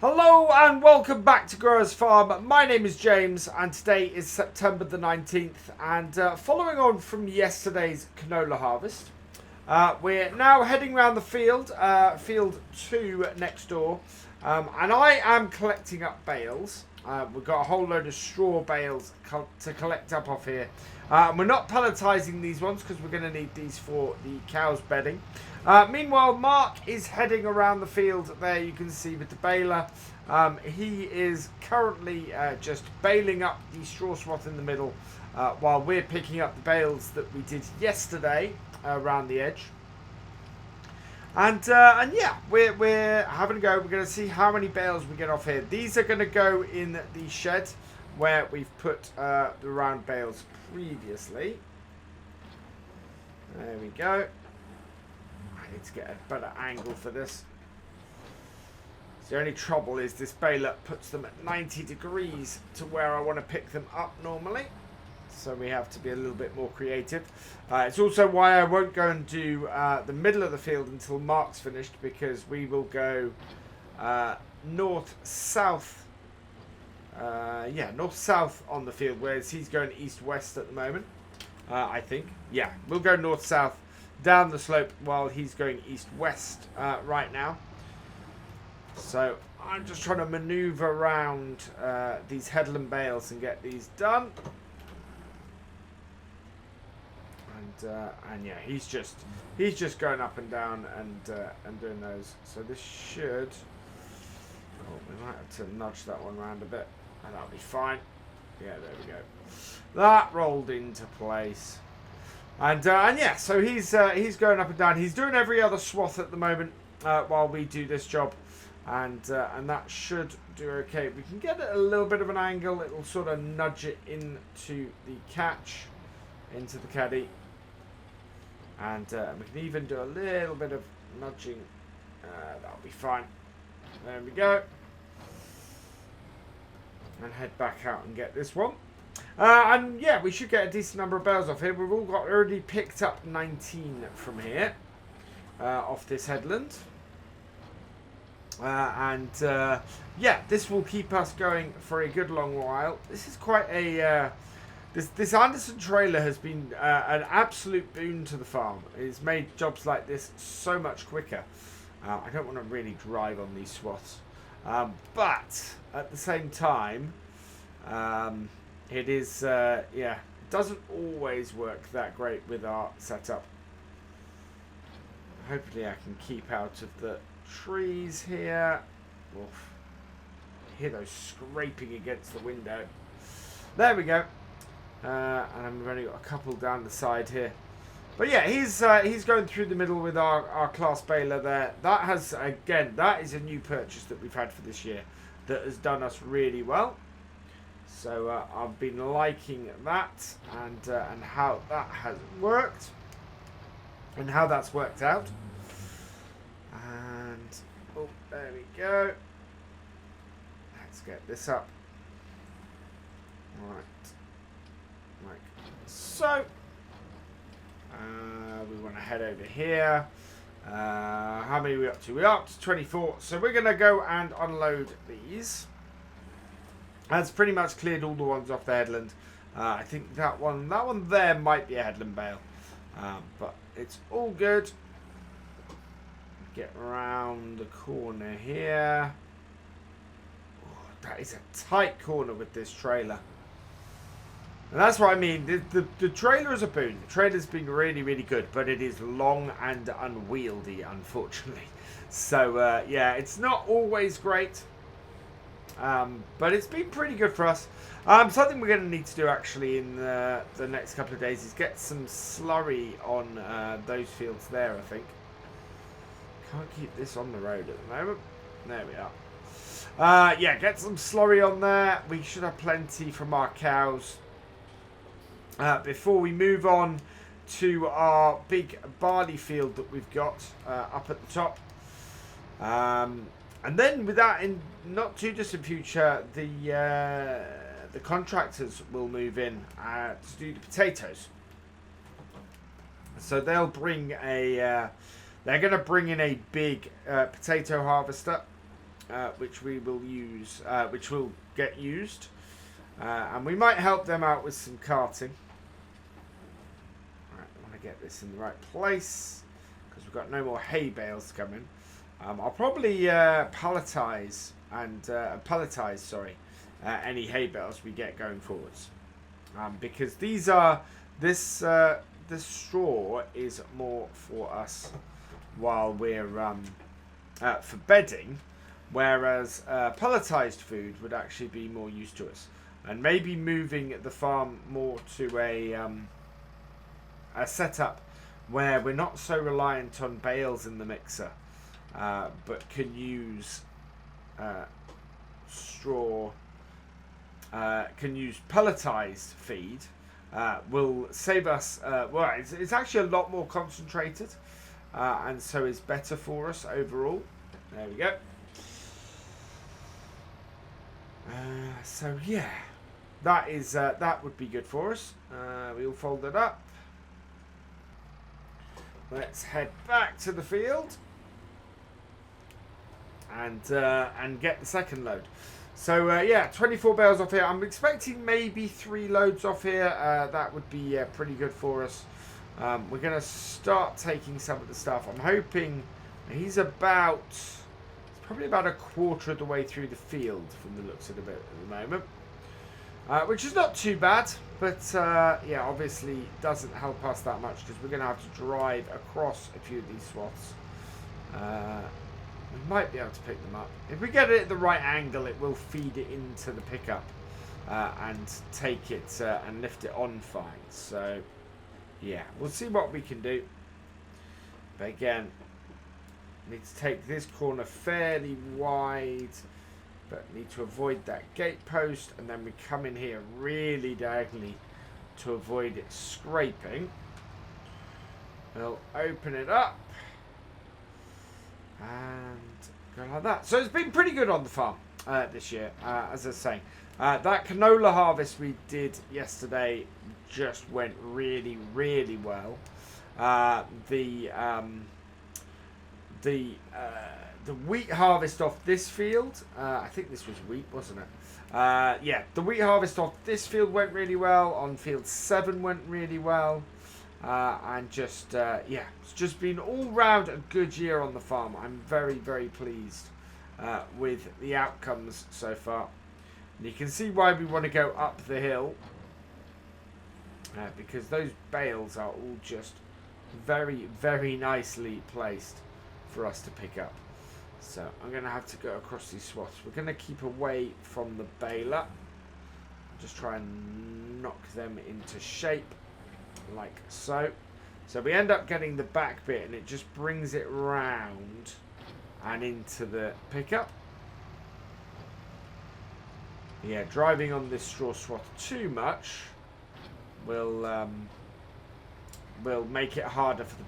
Hello and welcome back to Growers Farm. My name is James and today is September the 19th, and following on from yesterday's canola harvest, we're now heading around the field, field 2 next door, and I am collecting up bales. We've got a whole load of straw bales to collect up off here. We're not pelletizing these ones because we're going to need these for the cows bedding. Meanwhile, Mark is heading around the field there, you can see, with the baler. He is currently just baling up the straw swath in the middle while we're picking up the bales that we did yesterday around the edge. And yeah, we're having a go. We're going to see how many bales we get off here. These are going to go in the shed where we've put the round bales previously. There we go. I need to get a better angle for this. The only trouble is this baler puts them at 90 degrees to where I want to pick them up normally. So we have to be a little bit more creative. It's also why I won't go and do the middle of the field until Mark's finished, because we will go north-south. Yeah, north-south on the field, whereas he's going east-west at the moment, I think. Yeah, we'll go north-south down the slope while he's going east-west right now. So I'm just trying to maneuver around these headland bales and get these done. And yeah, he's just going up and down and doing those. So this should. Oh, we might have to nudge that one around a bit, and that'll be fine. Yeah, there we go. That rolled into place. And yeah, so he's going up and down. He's doing every other swath at the moment while we do this job, and that should do okay. We can get it a little bit of an angle. It'll sort of nudge it into the catch, into the caddy. And we can even do a little bit of nudging. That'll be fine. There we go. And head back out and get this one. And yeah, we should get a decent number of bales off here. We've already picked up 19 from here. Off this headland. Yeah, this will keep us going for a good long while. This is quite a... This Andersen trailer has been an absolute boon to the farm. It's made jobs like this so much quicker. I don't want to really drive on these swaths. But at the same time, it is, yeah, it doesn't always work that great with our setup. Hopefully I can keep out of the trees here. Oof. I hear those scraping against the window. There we go. And we've only got a couple down the side here. But yeah, he's going through the middle with our class baler there. That has, again, that is a new purchase that we've had for this year that has done us really well. So I've been liking that and how that has worked and how that's worked out. And oh, there we go. Let's get this up. All right. Like so. We want to head over here. How many are we up to? We're up to 24. So we're going to go and unload these. That's pretty much cleared all the ones off the headland. I think that one there might be a headland bale. But it's all good. Get around the corner here. Oh, that is a tight corner with this trailer. And that's what I mean. The trailer is a boon. The trailer's been really, really good, but it is long and unwieldy, unfortunately. So, yeah, it's not always great. But it's been pretty good for us. Something we're going to need to do, actually, in the next couple of days is get some slurry on those fields there, I think. Can't keep this on the road at the moment. There we are. Yeah, get some slurry on there. We should have plenty from our cows. Before we move on to our big barley field that we've got up at the top. And then with that, in not too distant future, the contractors will move in to do the potatoes. So they'll bring a... they're going to bring in a big potato harvester. which we will use, which will get used. And we might help them out with some carting. Right, I want to get this in the right place because we've got no more hay bales coming. I'll probably palletize any hay bales we get going forwards, because these are this straw is more for us while we're for bedding, whereas palletized food would actually be more used to us, and maybe moving the farm more to a setup where we're not so reliant on bales in the mixer, but can use straw, can use pelletized feed, will save us, well, it's actually a lot more concentrated, and so is better for us overall. There we go. So yeah, that is that would be good for us. We'll fold it up. Let's head back to the field and get the second load. So yeah, 24 bales off here. I'm expecting maybe 3 loads off here. That would be pretty good for us. We're going to start taking some of the stuff. I'm hoping he's probably about a quarter of the way through the field from the looks of it at the moment. Which is not too bad, but yeah, obviously doesn't help us that much because we're going to have to drive across a few of these swaths. We might be able to pick them up. If we get it at the right angle, it will feed it into the pickup and take it and lift it on fine. So yeah, we'll see what we can do. But again, need to take this corner fairly wide, but need to avoid that gate post, and then we come in here really diagonally to avoid it scraping. We'll open it up and go like that. So it's been pretty good on the farm this year, as I was saying. That canola harvest we did yesterday just went really, really well. The wheat harvest off this field, I think this was wheat, wasn't it? Yeah, the wheat harvest off this field went really well. On field 7 went really well. And just, yeah, it's just been all round a good year on the farm. I'm very, very pleased with the outcomes so far. And you can see why we want to go up the hill. Because those bales are all just very, very nicely placed for us to pick up. So I'm going to have to go across these swaths. We're going to keep away from the baler. Just try and knock them into shape like so. So we end up getting the back bit and it just brings it round and into the pickup. Yeah, driving on this straw swath too much will make it harder for the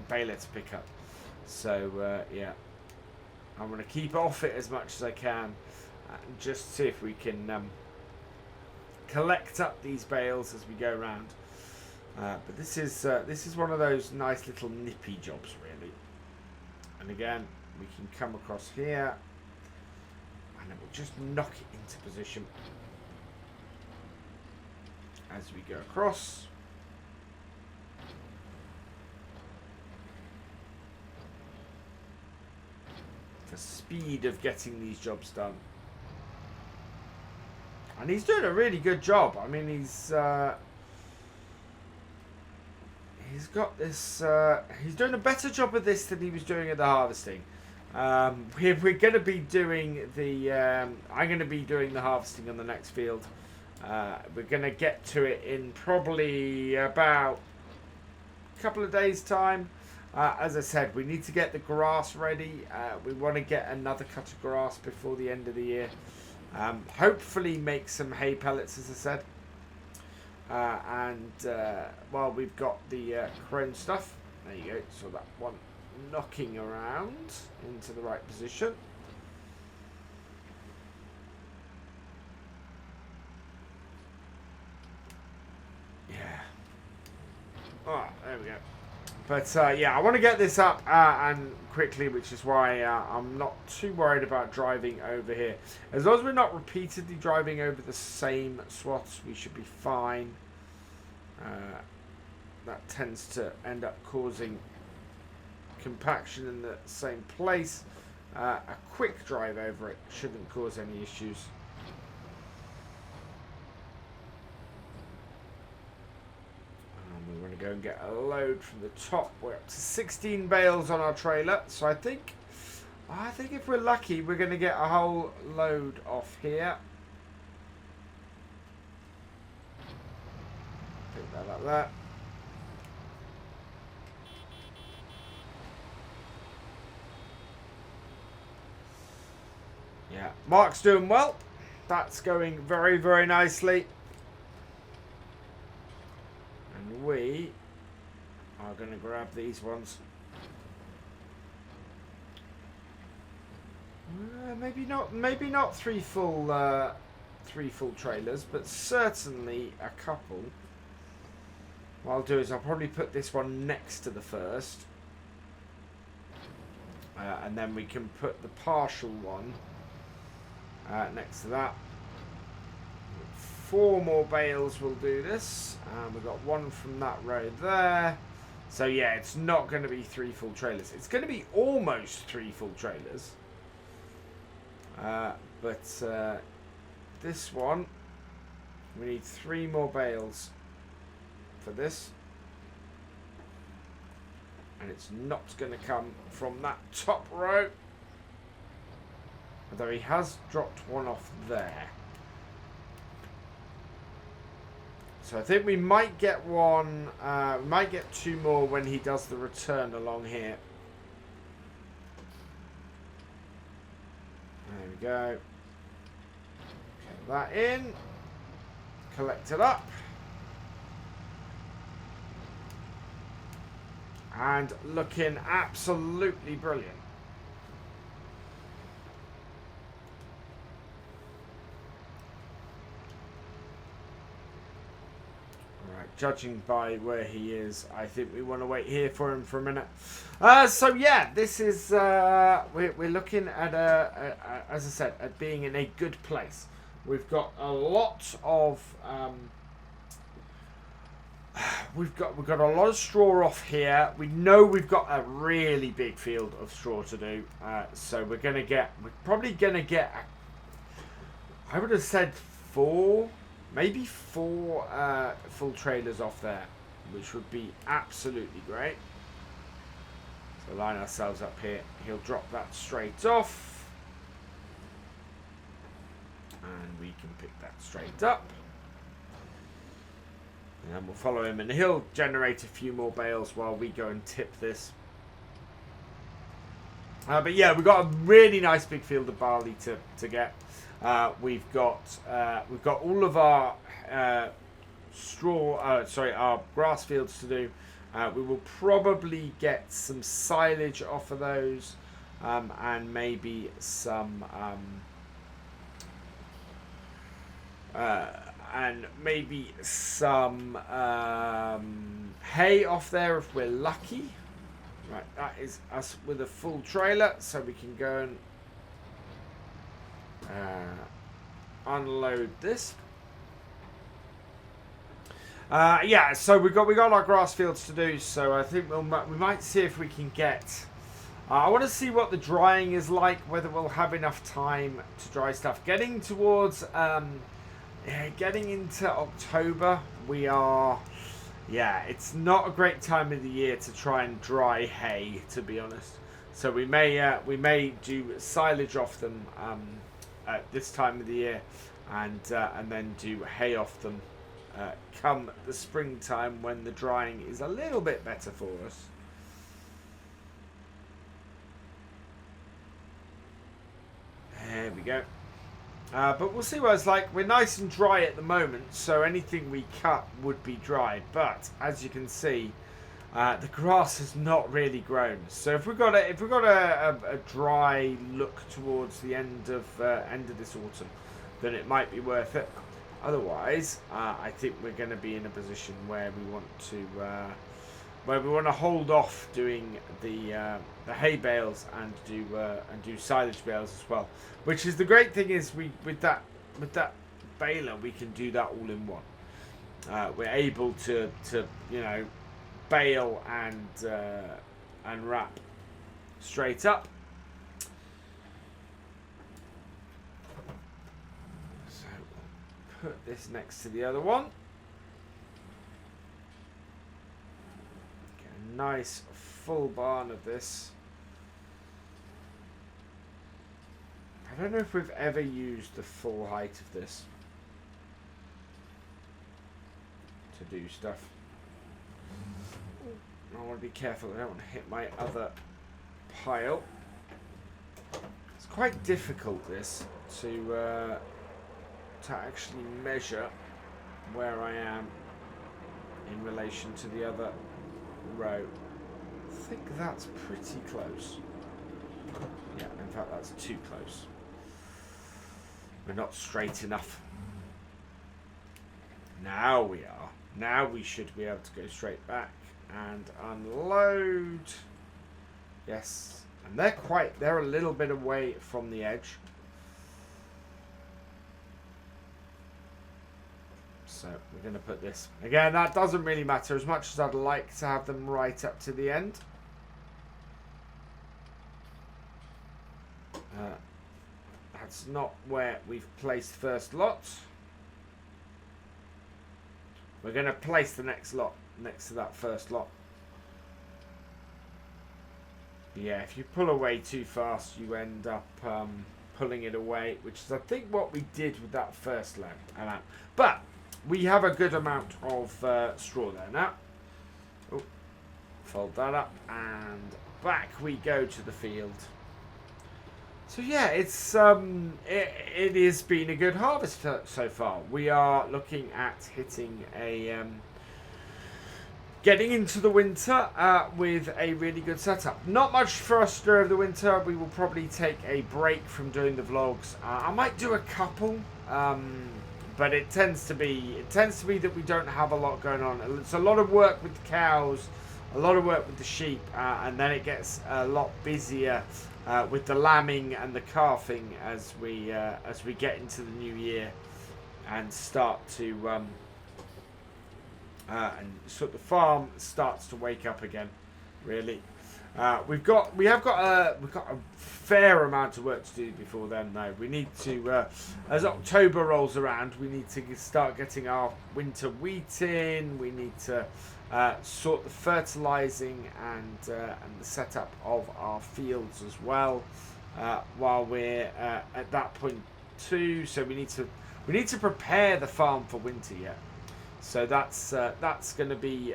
baler to pick up. So yeah, I'm going to keep off it as much as I can and just see if we can collect up these bales as we go around. But this is one of those nice little nippy jobs, really. And again, we can come across here and it will just knock it into position as we go across. The speed of getting these jobs done. And he's doing a really good job. I mean, he's got this, he's doing a better job of this than he was doing at the harvesting. We're going to be doing the, I'm going to be doing the harvesting on the next field. We're going to get to it in probably about a couple of days' time. As I said, we need to get the grass ready. We want to get another cut of grass before the end of the year. Hopefully make some hay pellets, as I said. While we've got the crone stuff, there you go. So that one knocking around into the right position. Yeah. Oh, there we go. But yeah, I want to get this up and quickly, which is why I'm not too worried about driving over here. As long as we're not repeatedly driving over the same swaths, we should be fine. That tends to end up causing compaction in the same place. A quick drive over it shouldn't cause any issues. We want to go and get a load from the top. We're up to 16 bales on our trailer, so I think if we're lucky, we're going to get a whole load off here. Pick that up there. Yeah, Mark's doing well. That's going very, very nicely. And we are going to grab these ones. Maybe not three full trailers, but certainly a couple. What I'll do is I'll probably put this one next to the first, and then we can put the partial one next to that. 4 more bales will do this. We've got one from that road there. So yeah, it's not going to be 3 full trailers. It's going to be almost 3 full trailers. But this one, we need 3 more bales for this. And it's not going to come from that top row. Although he has dropped one off there. So I think we might get one, we might get 2 more when he does the return along here. There we go. Get that in. Collect it up. And looking absolutely brilliant. Judging by where he is, I think we want to wait here for him for a minute. So yeah, this is we're looking at as I said, at being in a good place. We've got a lot of we've got a lot of straw off here. We know we've got a really big field of straw to do. So we're probably gonna get I would have said 4. Maybe 4 full trailers off there, which would be absolutely great. So line ourselves up here. He'll drop that straight off. And we can pick that straight up. And then we'll follow him, and he'll generate a few more bales while we go and tip this. But yeah, we've got a really nice big field of barley to get. We've got all of our our grass fields to do. We will probably get some silage off of those, and maybe some hay off there if we're lucky. Right, that is us with a full trailer, so we can go and unload this. Yeah, so we got our grass fields to do, so I think we might see if we can get. I want to see what the drying is like, whether we'll have enough time to dry stuff. Getting towards, getting into October, we are. Yeah, it's not a great time of the year to try and dry hay, to be honest. So we may do silage off them at this time of the year, and then do hay off them come the springtime when the drying is a little bit better for us. There we go. But we'll see what it's like. We're nice and dry at the moment, so anything we cut would be dry. But as you can see, the grass has not really grown. So if we've got a dry look towards the end of this autumn, then it might be worth it. Otherwise, I think we're going to be in a position where we want to where we want to hold off doing the hay bales and do silage bales as well. Which is the great thing is with that baler we can do that all in one. We're able to you know, bale and wrap straight up. So we'll put this next to the other one. Get a nice full barn of this. I don't know if we've ever used the full height of this to do stuff. I want to be careful, I don't want to hit my other pile. It's quite difficult this to actually measure where I am in relation to the other row. I think that's pretty close. Yeah, in fact that's too close. We're not straight enough. Now we are. Now we should be able to go straight back and unload. Yes, and they're a little bit away from the edge. So we're going to put this again. That doesn't really matter as much as I'd like to have them right up to the end. That's not where we've placed first lot. We're going to place the next lot next to that first lot. Yeah, if you pull away too fast, you end up pulling it away, which is, I think, what we did with that first amount. But we have a good amount of straw there now. Oh, fold that up, and back we go to the field. So yeah, it's it has been a good harvest so far. We are looking at hitting a getting into the winter with a really good setup. Not much for us over the winter. We will probably take a break from doing the vlogs. I might do a couple, but it tends to be that we don't have a lot going on. It's a lot of work with the cows, a lot of work with the sheep, and then it gets a lot busier with the lambing and the calving as we get into the new year and start to and so the farm starts to wake up again. Really, we've got a fair amount of work to do before then. Though we need to, as October rolls around, we need to start getting our winter wheat in. We need to sort the fertilizing and the setup of our fields as well, while we're at that point too. So we need to prepare the farm for winter yet. So that's going to be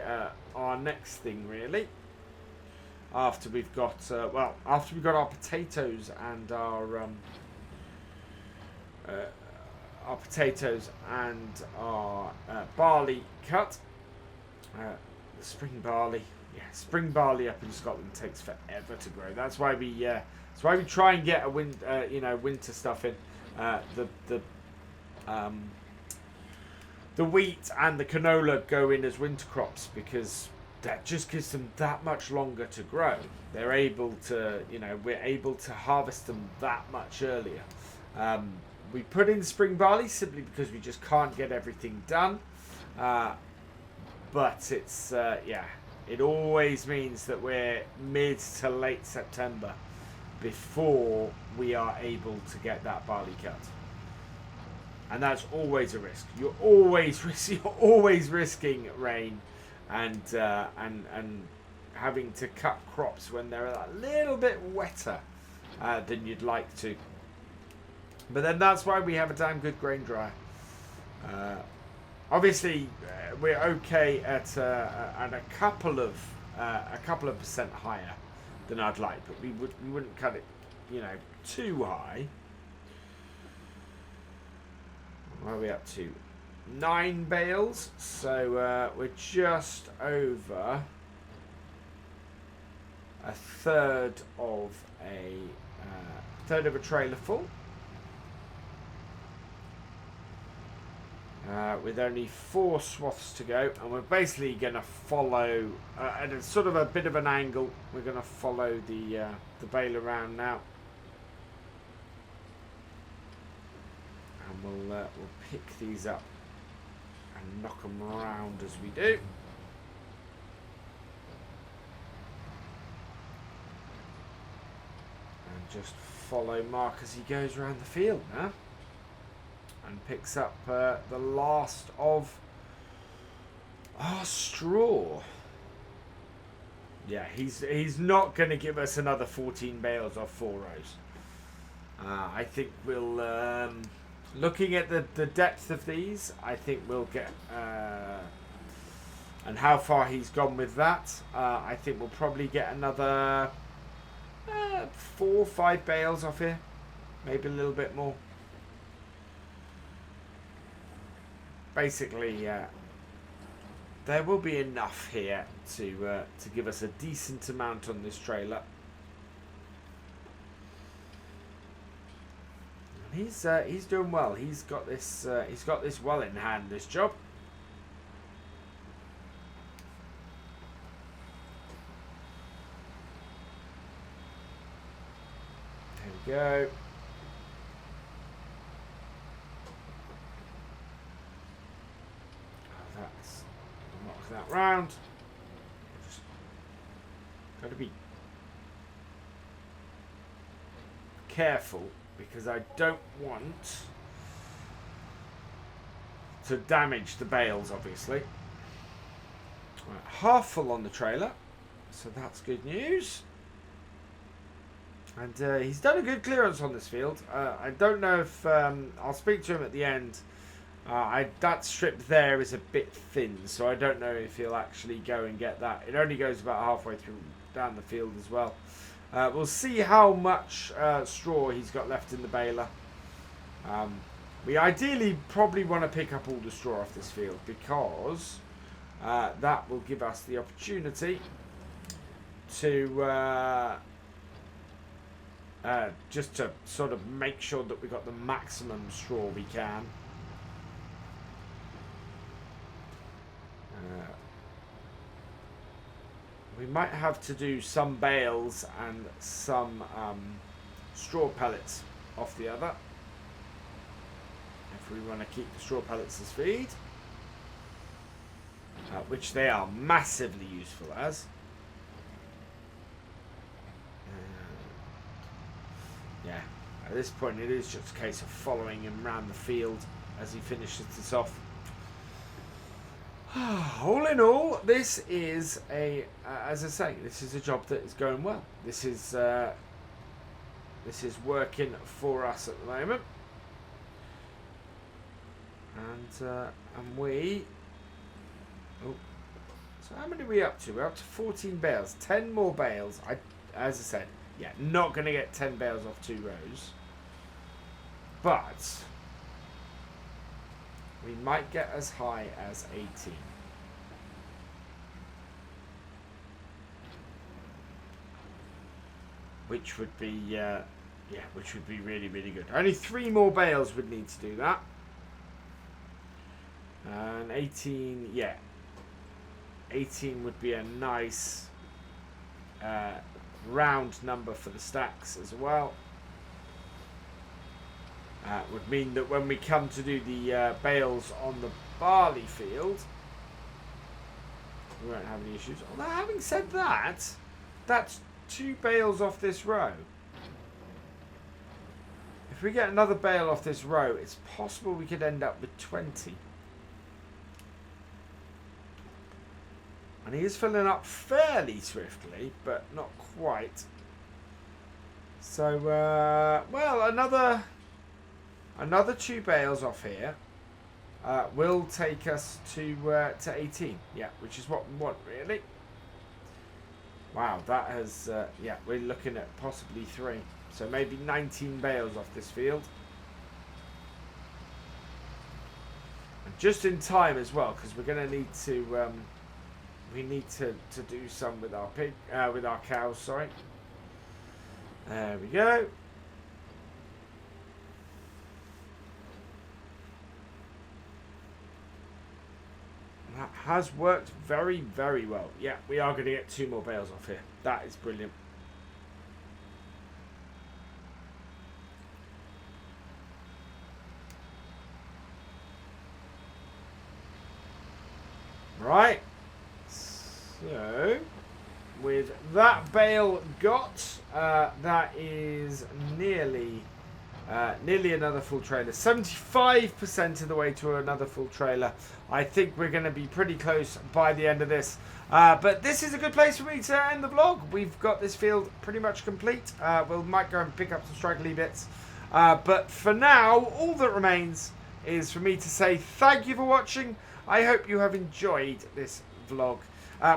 our next thing really. After we've got our potatoes and our barley cut. Spring barley, spring barley up in Scotland takes forever to grow. That's why we try and get a winter stuff in. The wheat and the canola go in as winter crops because that just gives them that much longer to grow. They're able to, we're able to harvest them that much earlier. We put in spring barley simply because we just can't get everything done. But it's, it always means that we're mid to late September before we are able to get that barley cut. And that's always a risk. You're always risking rain and having to cut crops when they're a little bit wetter than you'd like to. But then that's why we have a damn good grain dryer. Obviously, we're okay at a couple of percent higher than I'd like, but we wouldn't cut it, too high. What are we up to? 9 bales, so we're just over a third of a trailer full. with only 4 swaths to go, and we're basically going to follow at a sort of a bit of an angle. We're going to follow the bale around now, and we'll pick these up and knock them around as we do. And just follow Mark as he goes around the field now. And picks up the last of our straw. Yeah, he's not going to give us another 14 bales off 4 rows. I think we'll, looking at the depth of these, I think we'll get, and how far he's gone with that, I think we'll probably get another 4 or 5 bales off here. Maybe a little bit more. Basically, there will be enough here to give us a decent amount on this trailer. And he's doing well. He's got this well in hand, this job. There we go. That round. Just got to be careful because I don't want to damage the bales, obviously. Right, half full on the trailer, so that's good news. And he's done a good clearance on this field. I don't know if I'll speak to him at the end. That strip there is a bit thin, so I don't know if he'll actually go and get that. It only goes about halfway through down the field as well. We'll see how much straw he's got left in the baler. We ideally probably want to pick up all the straw off this field because that will give us the opportunity to just to sort of make sure that we got the maximum straw we can. We might have to do some bales and some straw pellets off the other if we want to keep the straw pellets as feed, which they are massively useful as. Yeah, at this point it is just a case of following him around the field as he finishes this off. All in all, this is as I say, this is a job that is going well. This is working for us at the moment, and we. Oh, so how many are we up to? We're up to 14 bales, 10 more bales. As I said, yeah, not going to get 10 bales off 2 rows, but we might get as high as 18. Which would be, which would be really, really good. Only 3 more bales would need to do that. And 18, yeah. 18 would be a nice round number for the stacks as well. Would mean that when we come to do the bales on the barley field, we won't have any issues. Although having said that, that's 2 bales off this row. If we get another bale off this row, it's possible we could end up with 20. And he is filling up fairly swiftly, but not quite. So, well, another 2 bales off here will take us to 18. Yeah, which is what we want, really. Wow, that has, yeah, we're looking at possibly 3. So maybe 19 bales off this field. And just in time as well, because we're going to need to, we need to do some with our with our cows, sorry. There we go. has worked very, very well. Yeah, we are going to get 2 more bales off here. That is brilliant. Right. So, with that bale got, that is nearly another full trailer. 75% of the way to another full trailer. I think we're going to be pretty close by the end of this. But this is a good place for me to end the vlog. We've got this field pretty much complete. We might go and pick up some straggly bits. But for now, all that remains is for me to say thank you for watching. I hope you have enjoyed this vlog.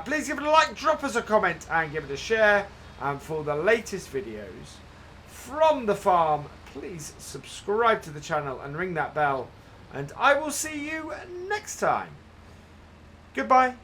Please give it a like, drop us a comment, and give it a share. And for the latest videos from the farm, please subscribe to the channel and ring that bell. And I will see you next time. Goodbye.